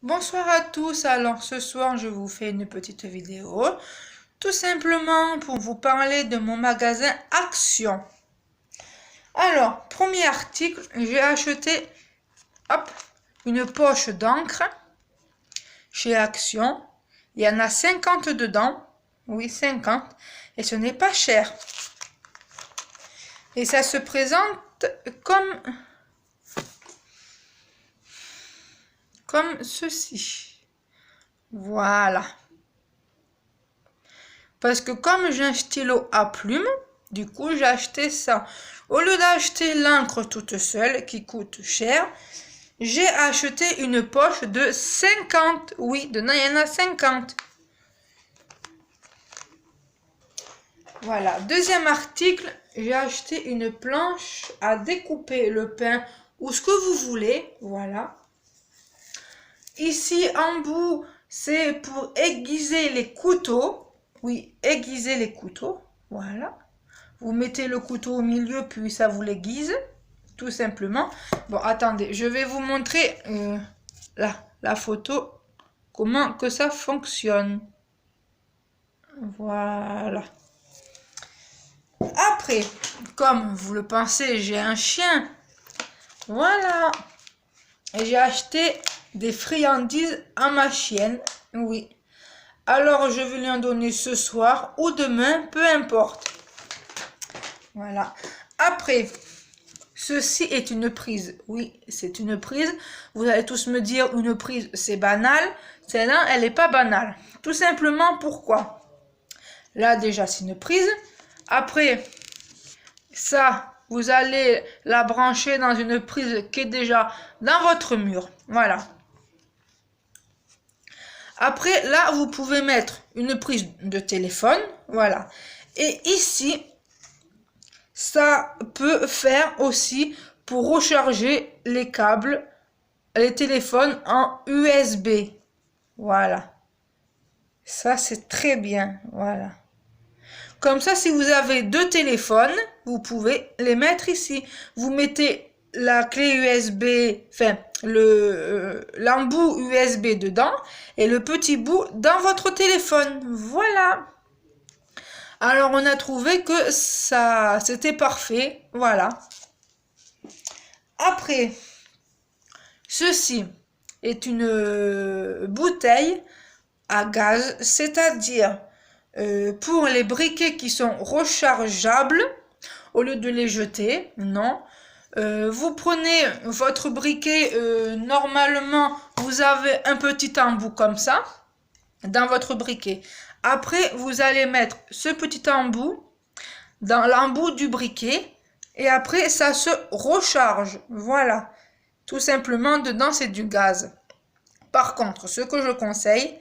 Bonsoir à tous, alors ce soir je vous fais une petite vidéo, tout simplement pour vous parler de mon magasin Action. Alors, premier article, j'ai acheté une poche d'encre chez Action. Il y en a 50 dedans, oui 50, et ce n'est pas cher. Et ça se présente comme ceci. Voilà. Parce que comme j'ai un stylo à plume, du coup j'ai acheté ça. Au lieu d'acheter l'encre toute seule, qui coûte cher, j'ai acheté une poche de 50. Oui, dedans il y en a 50. Voilà. Deuxième article, j'ai acheté une planche à découper le pain ou ce que vous voulez. Voilà. Ici en bout, c'est pour aiguiser les couteaux. Oui, aiguiser les couteaux. Voilà. Vous mettez le couteau au milieu, puis ça vous l'aiguise. Tout simplement. Bon, attendez, je vais vous montrer la photo. Comment que ça fonctionne. Voilà. Après, comme vous le pensez, j'ai un chien. Voilà. Et j'ai acheté des friandises à ma chienne. Oui. Alors, je vais lui en donner ce soir ou demain, peu importe. Voilà. Après, ceci est une prise. Oui, c'est une prise. Vous allez tous me dire, une prise, c'est banal. Celle-là, elle n'est pas banale. Tout simplement, pourquoi? Là, déjà, c'est une prise. Après, ça, vous allez la brancher dans une prise qui est déjà dans votre mur. Voilà. Après, là, vous pouvez mettre une prise de téléphone. Voilà. Et ici, ça peut faire aussi pour recharger les câbles, les téléphones en USB. Voilà. Ça, c'est très bien. Voilà. Comme ça, si vous avez deux téléphones, vous pouvez les mettre ici. Vous mettez la clé USB, enfin, l'embout USB dedans et le petit bout dans votre téléphone. Voilà. Alors, on a trouvé que ça, c'était parfait. Voilà. Après, ceci est une bouteille à gaz, c'est-à-dire pour les briquets qui sont rechargeables, au lieu de les jeter, non. Vous prenez votre briquet, normalement, vous avez un petit embout comme ça, dans votre briquet. Après, vous allez mettre ce petit embout dans l'embout du briquet, et après, ça se recharge. Voilà. Tout simplement, dedans, c'est du gaz. Par contre, ce que je conseille,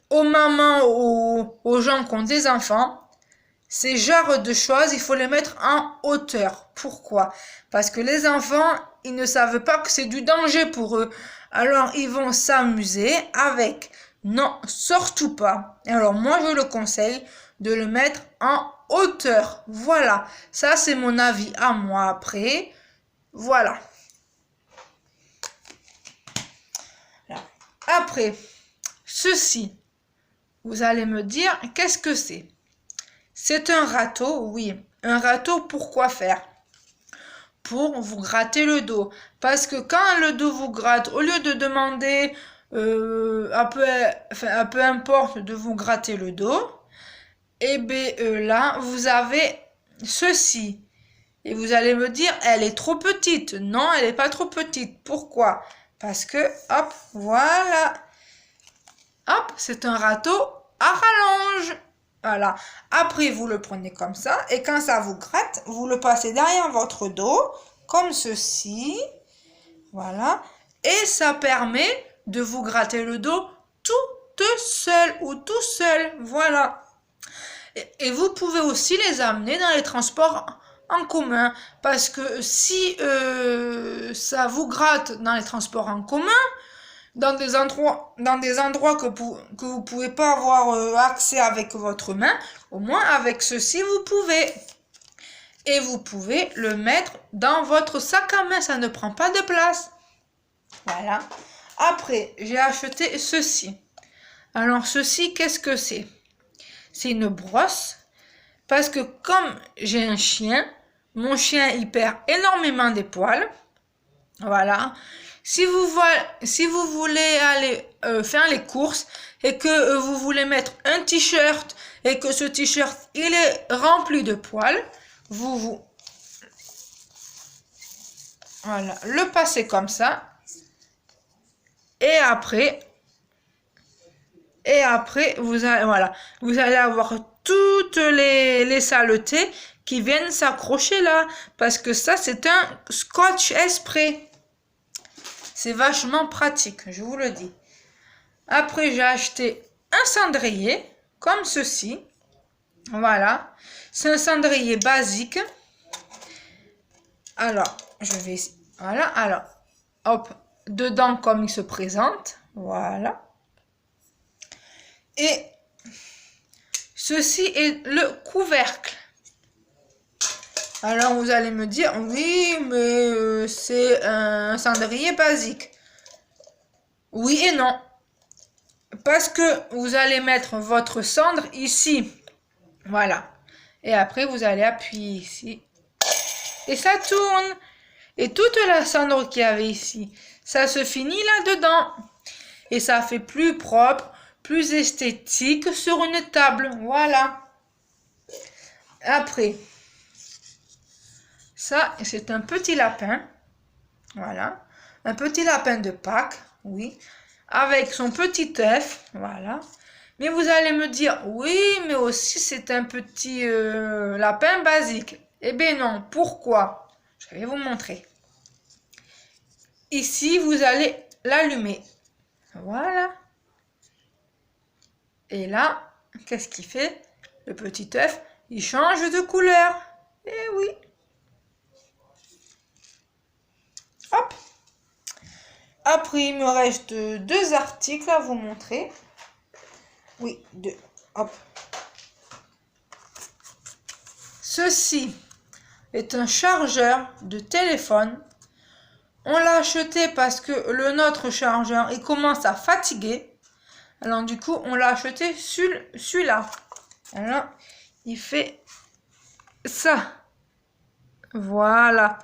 aux mamans, aux gens qui ont des enfants, ces genres de choses, il faut les mettre en hauteur. Pourquoi? Parce que les enfants, ils ne savent pas que c'est du danger pour eux. Alors, ils vont s'amuser avec. Non, surtout pas. Alors, moi, je le conseille de le mettre en hauteur. Voilà. Ça, c'est mon avis à moi après. Voilà. Après, ceci, vous allez me dire, qu'est-ce que c'est? C'est un râteau, oui. Un râteau, pourquoi faire? Pour vous gratter le dos. Parce que quand le dos vous gratte, au lieu de demander à peu importe de vous gratter le dos, et bien là, vous avez ceci. Et vous allez me dire, elle est trop petite. Non, elle n'est pas trop petite. Pourquoi? Parce que, hop, voilà. Hop, c'est un râteau à rallonge. Voilà. Après, vous le prenez comme ça. Et quand ça vous gratte, vous le passez derrière votre dos, comme ceci. Voilà. Et ça permet de vous gratter le dos toute seule ou tout seul. Voilà. Et vous pouvez aussi les amener dans les transports en commun. Parce que si ça vous gratte dans les transports en commun, dans des endroits que vous pouvez pas avoir accès avec votre main, au moins avec ceci, vous pouvez. Et vous pouvez le mettre dans votre sac à main, ça ne prend pas de place. Voilà. Après, j'ai acheté ceci. Alors ceci, qu'est-ce que c'est? C'est une brosse. Parce que comme j'ai un chien, mon chien il perd énormément des poils. Voilà. Si vous voulez aller faire les courses et que vous voulez mettre un t-shirt et que ce t-shirt il est rempli de poils, vous voilà, le passez comme ça. Et après, vous allez, voilà, vous allez avoir toutes les saletés qui viennent s'accrocher là. Parce que ça, c'est un scotch spray. C'est vachement pratique, je vous le dis. Après, j'ai acheté un cendrier, comme ceci. Voilà. C'est un cendrier basique. Alors, je vais... Voilà, alors, hop, dedans comme il se présente. Voilà. Et ceci est le couvercle. Alors vous allez me dire, oui, mais c'est un cendrier basique. Oui et non. Parce que vous allez mettre votre cendre ici. Voilà. Et après, vous allez appuyer ici. Et ça tourne. Et toute la cendre qu'il y avait ici, ça se finit là-dedans. Et ça fait plus propre, plus esthétique sur une table. Voilà. Après, ça, c'est un petit lapin. Voilà. Un petit lapin de Pâques. Oui. Avec son petit œuf. Voilà. Mais vous allez me dire, oui, mais aussi c'est un petit lapin basique. Eh bien non. Pourquoi? Je vais vous montrer. Ici, vous allez l'allumer. Voilà. Et là, qu'est-ce qu'il fait? Le petit œuf, il change de couleur. Eh oui. Hop. Après, il me reste deux articles à vous montrer. Oui, deux. Hop. Ceci est un chargeur de téléphone. On l'a acheté parce que le nôtre chargeur, il commence à fatiguer. Alors du coup, on l'a acheté celui-là. Alors, il fait ça. Voilà.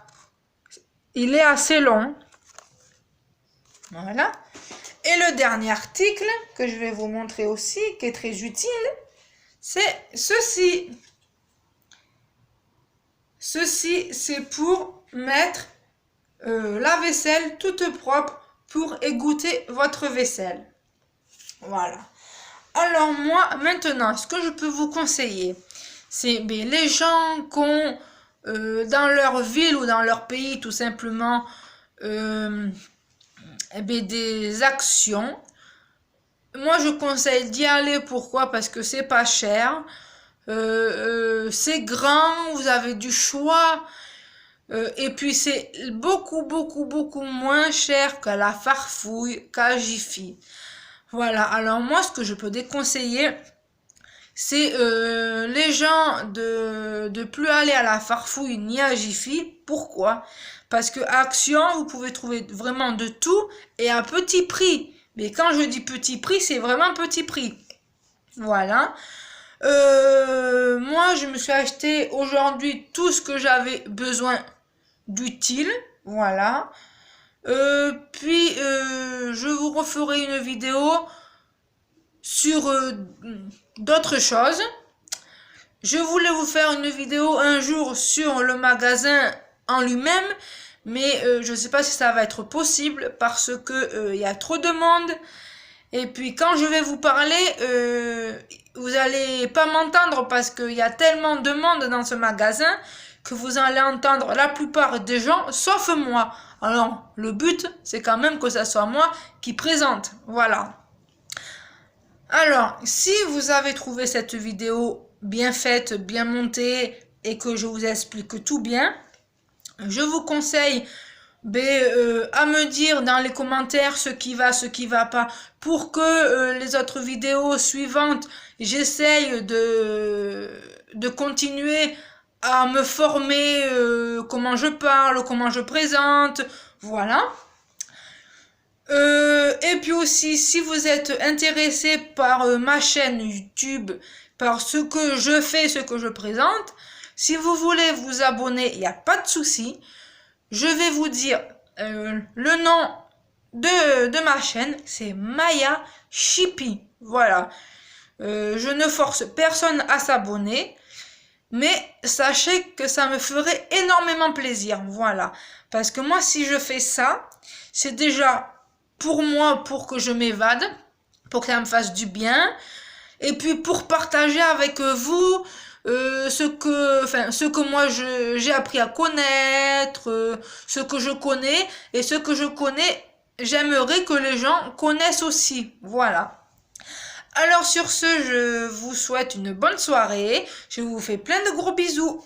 Il est assez long. Voilà. Et le dernier article que je vais vous montrer aussi, qui est très utile, c'est ceci. Ceci, c'est pour mettre la vaisselle toute propre pour égoutter votre vaisselle. Voilà. Alors moi, maintenant, ce que je peux vous conseiller, c'est les gens qui ont dans leur ville ou dans leur pays tout simplement des actions. Moi, je conseille d'y aller. Pourquoi? Parce que c'est pas cher. C'est grand, vous avez du choix. Et puis c'est beaucoup moins cher qu'à la Farfouille, qu'à Jiffy. Voilà, alors moi ce que je peux déconseiller, c'est les gens de plus aller à la Farfouille ni à Jiffy. Pourquoi? Parce que à Action, vous pouvez trouver vraiment de tout et à petit prix. Mais quand je dis petit prix, c'est vraiment petit prix. Voilà. Moi, je me suis acheté aujourd'hui tout ce que j'avais besoin d'utile. Voilà. Puis, je vous referai une vidéo sur d'autres choses. Je voulais vous faire une vidéo un jour sur le magasin en lui-même, mais je ne sais pas si ça va être possible parce que y a trop de monde. Et puis quand je vais vous parler, vous allez pas m'entendre parce qu'il y a tellement de monde dans ce magasin que vous allez entendre la plupart des gens, sauf moi. Alors, le but, c'est quand même que ça soit moi qui présente. Voilà. Alors, si vous avez trouvé cette vidéo bien faite, bien montée et que je vous explique tout bien, je vous conseille à me dire dans les commentaires ce qui va pas, pour que les autres vidéos suivantes, j'essaye de continuer à me former, comment je parle, comment je présente, voilà. Et puis aussi, si vous êtes intéressé par ma chaîne YouTube, par ce que je fais, ce que je présente, si vous voulez vous abonner, il n'y a pas de souci. Je vais vous dire le nom de ma chaîne, c'est Maya Chippy. Voilà. Je ne force personne à s'abonner, mais sachez que ça me ferait énormément plaisir. Voilà. Parce que moi, si je fais ça, c'est déjà pour moi, pour que je m'évade, pour que ça me fasse du bien, et puis pour partager avec vous ce que moi j'ai appris à connaître, ce que je connais, et ce que je connais, j'aimerais que les gens connaissent aussi. Voilà. Alors sur ce, je vous souhaite une bonne soirée. Je vous fais plein de gros bisous.